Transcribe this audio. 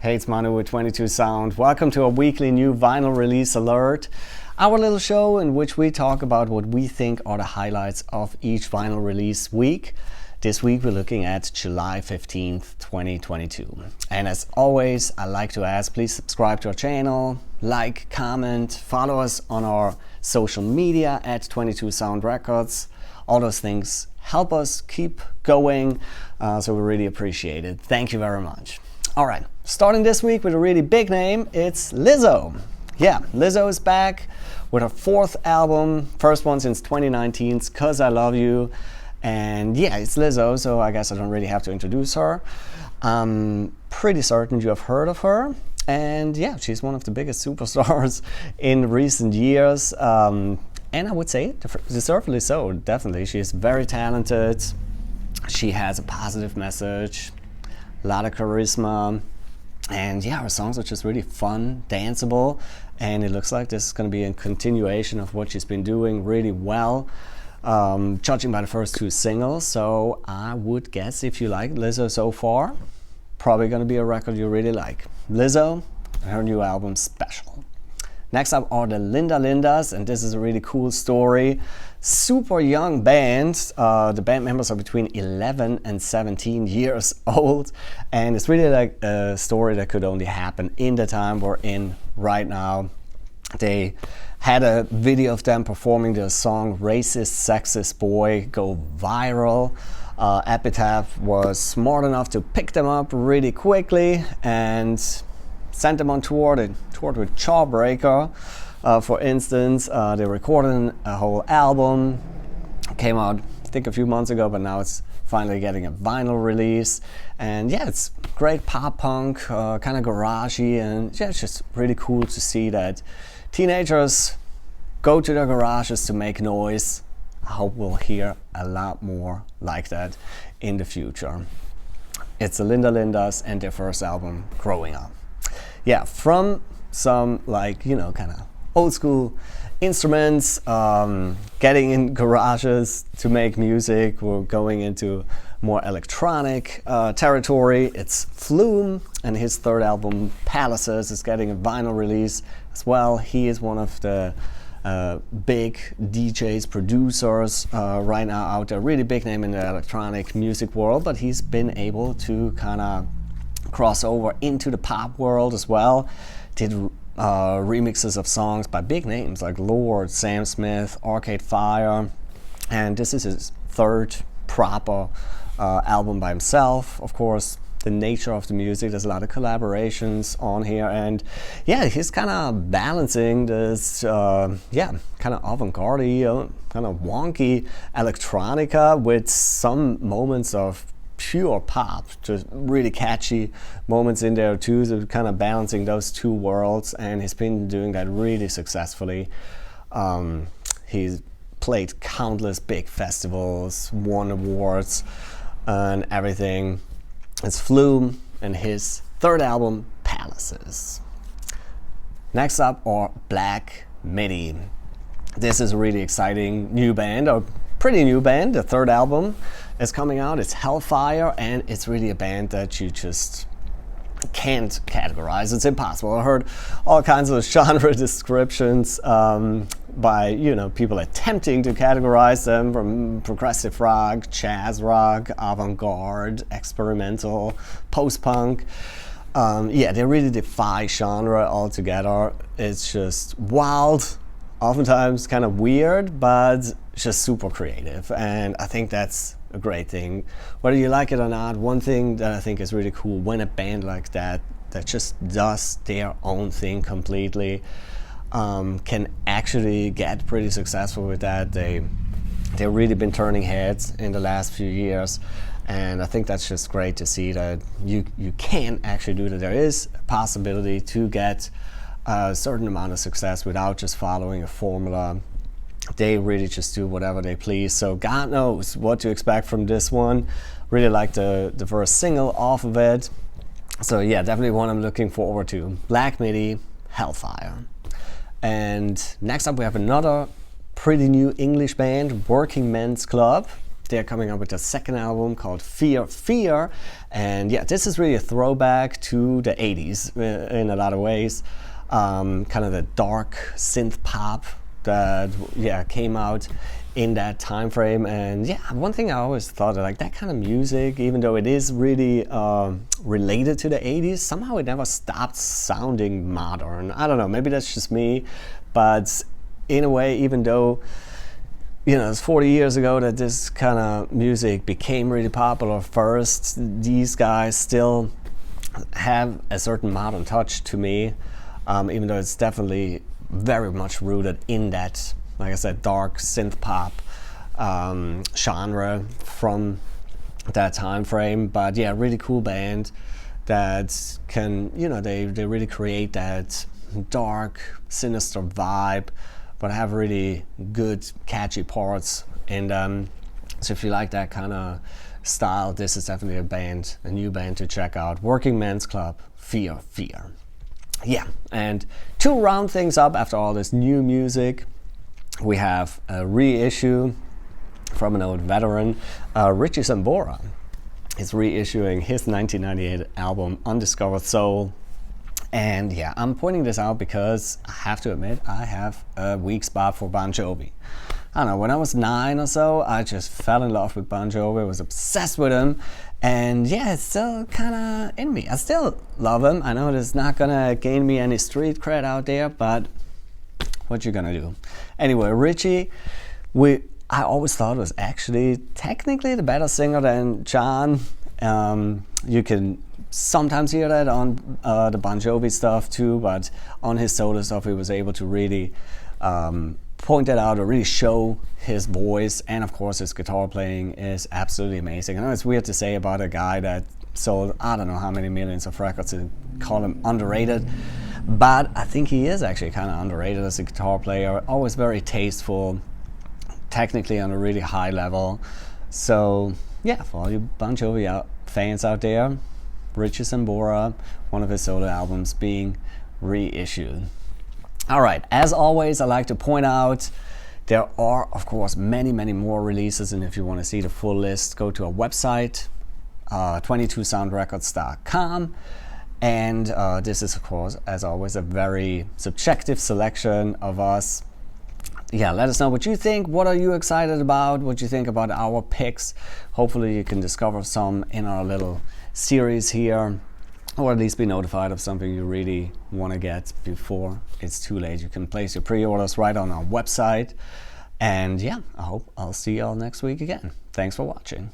Hey, it's Manu with 22 Sound. Welcome to our weekly new vinyl release alert, our little show in which we talk about what we think are the highlights of each vinyl release week. This week we're looking at July 15th, 2022. And as always, I like to ask, please subscribe to our channel, like, comment, follow us on our social media at 22 Sound Records. All those things help us keep going, so we really appreciate it. Thank you very much. All right, starting this week with a really big name, it's Lizzo. Yeah, Lizzo is back with her fourth album, first one since 2019's 'Cause I Love You. And yeah, it's Lizzo, so I guess I don't really have to introduce her. I'm pretty certain you have heard of her. And yeah, she's one of the biggest superstars in recent years. And I would say deservedly so, definitely. She is very talented. She has a positive message, a lot of charisma, and yeah, her songs are just really fun, danceable, and it looks like this is going to be a continuation of what she's been doing really well, judging by the first two singles. So I would guess if you like Lizzo so far, probably going to be a record you really like. Lizzo, her new album, Special. Next up are the Lindalindas, and this is a really cool story. Super young band. The band members are between 11 and 17 years old, and it's really like a story that could only happen in the time we're in right now. They had a video of them performing the song Racist Sexist Boy go viral. Epitaph was smart enough to pick them up really quickly and sent them on tour. They toured with Jawbreaker, for instance. They recorded a whole album. Came out, I think, a few months ago, but now it's finally getting a vinyl release. And yeah, it's great pop punk, kind of garagey, and yeah, it's just really cool to see that teenagers go to their garages to make noise. I hope we'll hear a lot more like that in the future. It's the Lindalindas and their first album, Growing Up. Yeah, from some kind of old school instruments, getting in garages to make music, we're going into more electronic territory. It's Flume, and his third album, Palaces, is getting a vinyl release as well. He is one of the big DJs, producers right now out there, really big name in the electronic music world, but he's been able to kind of cross over into the pop world as well. Did remixes of songs by big names like Lorde, Sam Smith, Arcade Fire, and this is his third proper album by himself. Of course, the nature of the music, there's a lot of collaborations on here, and yeah, he's kind of balancing this kind of avant-garde, kind of wonky electronica with some moments of pure pop, just really catchy moments in there too, so kind of balancing those two worlds, and he's been doing that really successfully. He's played countless big festivals, won awards and everything. It's Flume and his third album, Palaces. Next up are Black Midi. This is a really exciting new band, or pretty new band. The third album is coming out. It's Hellfire, and it's really a band that you just can't categorize. It's impossible. I heard all kinds of genre descriptions by people attempting to categorize them, from progressive rock, jazz rock, avant-garde, experimental, post-punk. They really defy genre altogether. It's just wild, oftentimes kind of weird, but just super creative, and I think that's a great thing. Whether you like it or not, one thing that I think is really cool when a band like that just does their own thing completely, can actually get pretty successful with that. They've really been turning heads in the last few years, and I think that's just great to see that you can actually do that. There is a possibility to get a certain amount of success without just following a formula. They really just do whatever they please, so God knows what to expect from this one. Really like the first single off of it, so yeah, definitely one I'm looking forward to. Black Midi, Hellfire. And next up we have another pretty new English band, Working Men's Club. They're coming up with a second album called Fear. And yeah, this is really a throwback to the 80s in a lot of ways. Kind of the dark synth pop that came out in that time frame. And yeah, one thing I always thought like that kind of music, even though it is really related to the 80s, somehow it never stopped sounding modern. I don't know, maybe that's just me, but in a way, even though it's 40 years ago that this kind of music became really popular first, these guys still have a certain modern touch to me, even though it's definitely very much rooted in that, like I said, dark synth pop genre from that time frame. But yeah, really cool band that can, they really create that dark, sinister vibe, but have really good, catchy parts. And so if you like that kind of style, this is definitely a new band to check out. Working Men's Club, Fear. Yeah, and to round things up after all this new music, we have a reissue from an old veteran, Richie Sambora. Is reissuing his 1998 album Undiscovered Soul. And yeah, I'm pointing this out because I have to admit I have a weak spot for Bon Jovi. I don't know, when I was 9 or so, I just fell in love with Bon Jovi, was obsessed with him. And yeah, it's still kind of in me. I still love him. I know it's not gonna gain me any street cred out there, but what you gonna do? Anyway, Richie, I always thought was actually technically the better singer than John. You can sometimes hear that on the Bon Jovi stuff too, but on his solo stuff he was able to really point that out or really show his voice, and of course his guitar playing is absolutely amazing. I know it's weird to say about a guy that sold I don't know how many millions of records and call him underrated, but I think he is actually kind of underrated as a guitar player. Always very tasteful, technically on a really high level. So yeah, for all you Bon Jovi fans out there, Richie Sambora, one of his solo albums being reissued. All right, as always, I like to point out there are, of course, many more releases, and if you want to see the full list, go to our website, 22soundrecords.com. And this is, of course, as always, a very subjective selection of us. Yeah, let us know what you think. What are you excited about? What you think about our picks? Hopefully you can discover some in our little series here, or at least be notified of something you really want to get before it's too late. You can place your pre-orders right on our website. And yeah, I hope I'll see y'all next week again. Thanks for watching.